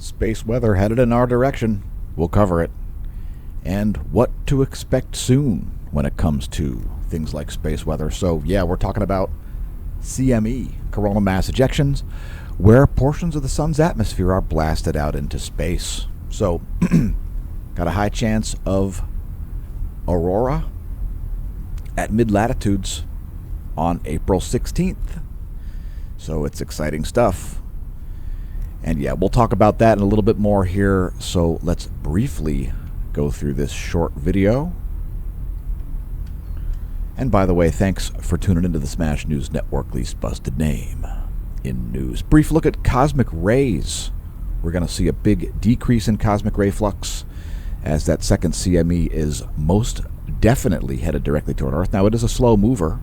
Space weather headed in our direction. We'll cover it. And what to expect soon when it comes to things like space weather. So, yeah, we're talking about CME, coronal mass ejections, where portions of the sun's atmosphere are blasted out into space. So, got a high chance of Aurora at mid-latitudes on April 16th. So it's exciting stuff. And yeah, we'll talk about that in a little bit more here. So let's briefly go through this short video. And by the way, thanks for tuning into the Smash News Network, least busted name in news. Brief look at cosmic rays. We're going to see a big decrease in cosmic ray flux as that second CME is most definitely headed directly toward Earth. Now, it is a slow mover.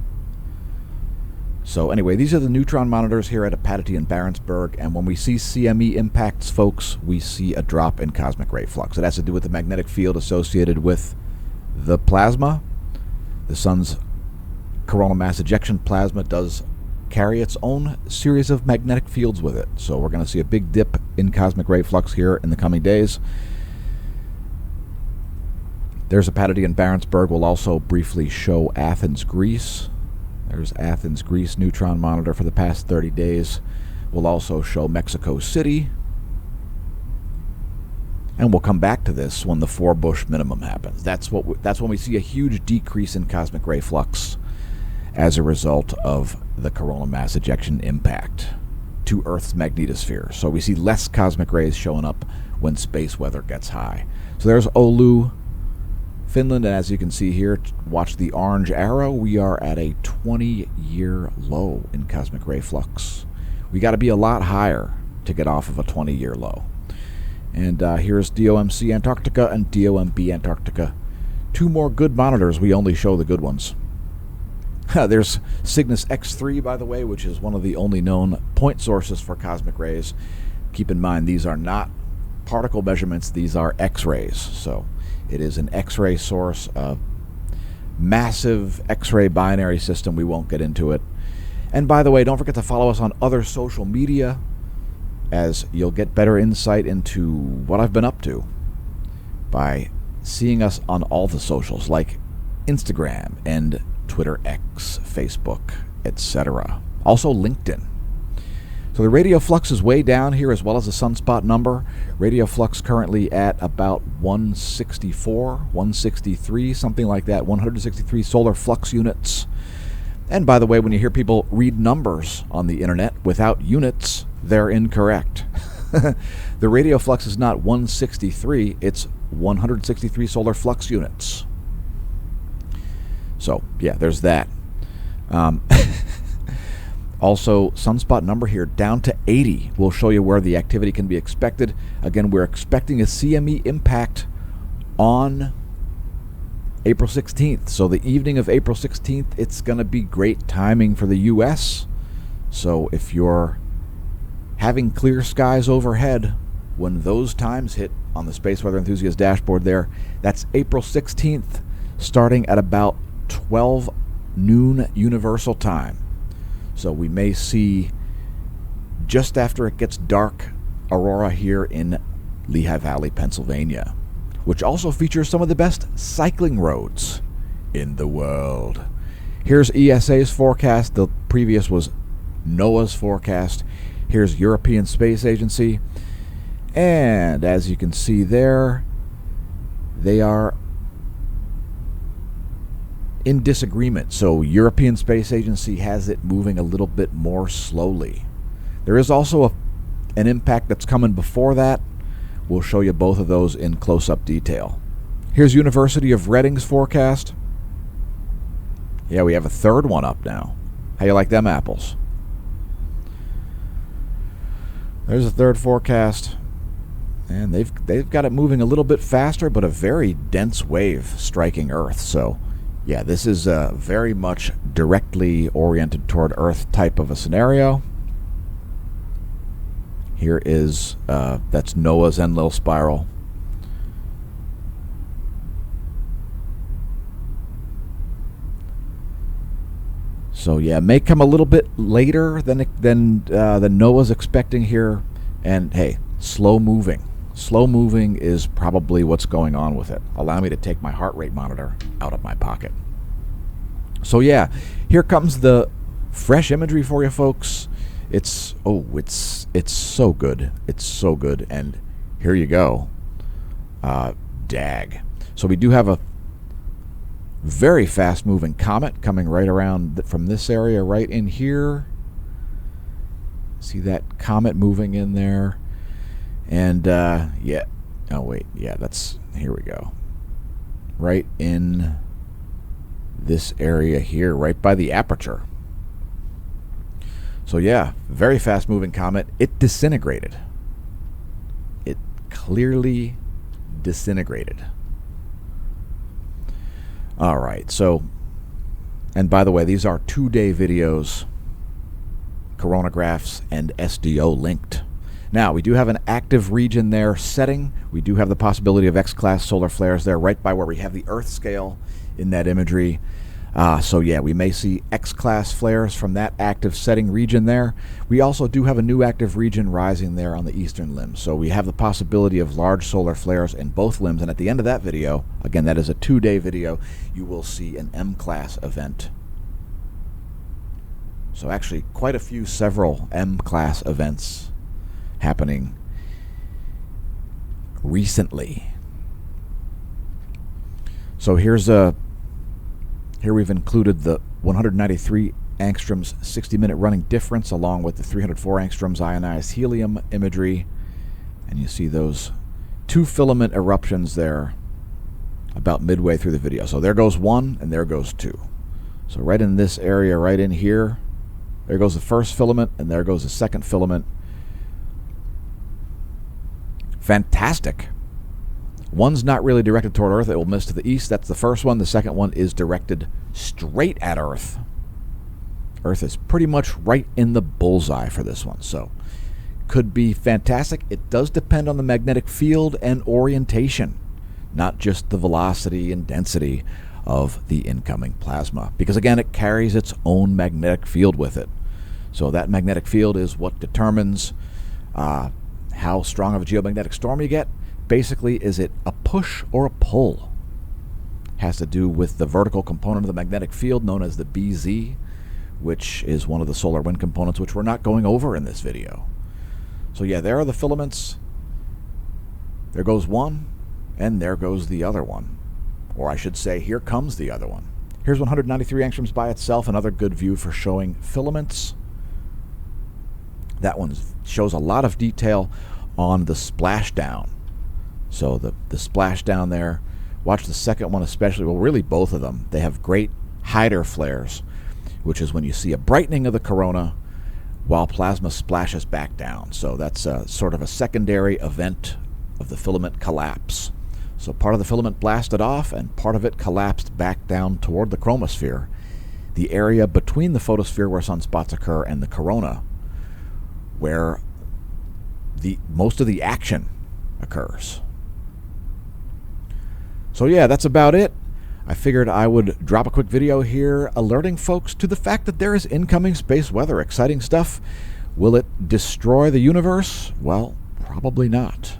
So anyway, these are the neutron monitors here at Apatit and Barentsburg, and when we see CME impacts, folks, we see a drop in cosmic ray flux. It has to do with the magnetic field associated with the plasma. The sun's coronal mass ejection plasma does carry its own series of magnetic fields with it. So we're going to see a big dip in cosmic ray flux here in the coming days. There's Apatit and Barentsburg. We'll also briefly show Athens, Greece. There's Athens, Greece neutron monitor for the past 30 days. We'll also show Mexico City. And we'll come back to this when the Forbush Minimum happens. That's when we see a huge decrease in cosmic ray flux as a result of the coronal mass ejection impact to Earth's magnetosphere. So we see less cosmic rays showing up when space weather gets high. So there's Oulu, Finland, and as you can see here, watch the orange arrow. We are at a 20-year low in cosmic ray flux. We got to be a lot higher to get off of a 20-year low. And here's DOMC Antarctica and DOMB Antarctica. Two more good monitors. We only show the good ones. There's Cygnus X3, by the way, which is one of the only known point sources for cosmic rays. Keep in mind, these are not particle measurements. These are X-rays. So it is an X-ray source, a massive X-ray binary system. We won't get into it. And by the way, don't forget to follow us on other social media, as you'll get better insight into what I've been up to by seeing us on all the socials, like Instagram and Twitter X, Facebook, etc. Also LinkedIn. So the radio flux is way down here, as well as the sunspot number. Radio flux currently at about 164, 163, something like that, 163 solar flux units. And by the way, when you hear people read numbers on the internet without units, they're incorrect. The radio flux is not 163, it's 163 solar flux units. So, yeah, there's that. Also, sunspot number here down to 80. We'll show you where the activity can be expected. Again, we're expecting a CME impact on April 16th. So the evening of April 16th, it's going to be great timing for the U.S. So if you're having clear skies overhead when those times hit on the Space Weather Enthusiast dashboard there, that's April 16th, starting at about 12 noon Universal Time. So we may see, just after it gets dark, Aurora here in Lehigh Valley, Pennsylvania, which also features some of the best cycling roads in the world. Here's ESA's forecast. The previous was NOAA's forecast. Here's European Space Agency. And as you can see there, they are in disagreement. So European Space Agency has it moving a little bit more slowly. There is also an impact that's coming before that. We'll show you both of those in close-up detail. Here's University of Reading's forecast. Yeah, we have a third one up now. How you like them apples? There's a third forecast. And they've got it moving a little bit faster, but a very dense wave striking Earth. So yeah, this is very much directly oriented toward Earth type of a scenario. Here is, that's NOAA's Enlil spiral. So yeah, it may come a little bit later than NOAA's expecting here. And hey, slow moving. Slow moving is probably what's going on with it. Allow me to take my heart rate monitor out of my pocket. So yeah, here comes the fresh imagery for you folks. It's so good. It's so good. And here you go. Dag. So we do have a very fast moving comet coming right around from this area right in here. See that comet moving in there. And yeah. Oh wait, yeah, here we go. Right in this area here, right by the aperture. So yeah, very fast moving comet. It disintegrated. It clearly disintegrated. All right, so, and by the way, these are 2-day videos, coronagraphs and SDO linked. Now, we do have an active region there setting. We do have the possibility of X-class solar flares there right by where we have the Earth scale in that imagery. So yeah, we may see X-class flares from that active setting region there. We also do have a new active region rising there on the eastern limb. So we have the possibility of large solar flares in both limbs. And at the end of that video, again, that is a 2-day video, you will see an M-class event. So actually quite a few, several M-class events happening recently. So here we've included the 193 angstroms 60-minute running difference along with the 304 angstroms ionized helium imagery. And you see those 2 filament eruptions there about midway through the video. So there goes 1 and there goes 2. So right in this area, right in here, there goes the first filament and there goes the second filament. Fantastic. One's not really directed toward Earth. It will miss to the east. That's the first one. The second one is directed straight at Earth. Earth is pretty much right in the bullseye for this one. So, could be fantastic. It does depend on the magnetic field and orientation, not just the velocity and density of the incoming plasma. Because again, it carries its own magnetic field with it. So that magnetic field is what determines how strong of a geomagnetic storm you get. Basically, is it a push or a pull? Has to do with the vertical component of the magnetic field known as the BZ, which is one of the solar wind components, which we're not going over in this video. So yeah, there are the filaments. There goes one, and there goes the other one. Or I should say, here comes the other one. Here's 193 angstroms by itself, another good view for showing filaments. That one shows a lot of detail on the splashdown. So the splashdown there. Watch the second one especially. Well, really both of them. They have great hider flares, which is when you see a brightening of the corona while plasma splashes back down. So that's sort of a secondary event of the filament collapse. So part of the filament blasted off and part of it collapsed back down toward the chromosphere, the area between the photosphere where sunspots occur and the corona, where most of the action occurs. So yeah, that's about it. I figured I would drop a quick video here alerting folks to the fact that there is incoming space weather. Exciting stuff. Will it destroy the universe? Well, probably not.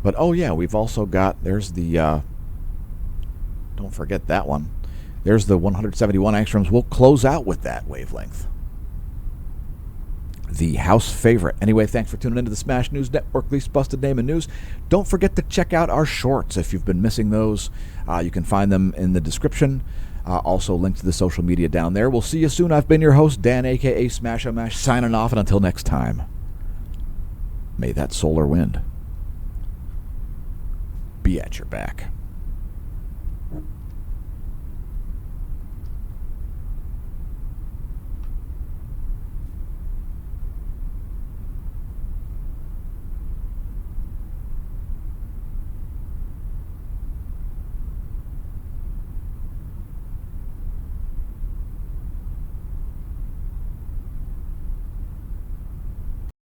But oh yeah, we've also got, there's the, don't forget that one. There's the 171 angstroms. We'll close out with that wavelength. The house favorite. Anyway, thanks for tuning into the Smash News Network, least busted name in news. Don't forget to check out our shorts if you've been missing those. You can find them in the description. Also linked to the social media down there. We'll see you soon. I've been your host, Dan, a.k.a. Smash-O-Mash, signing off. And until next time, may that solar wind be at your back.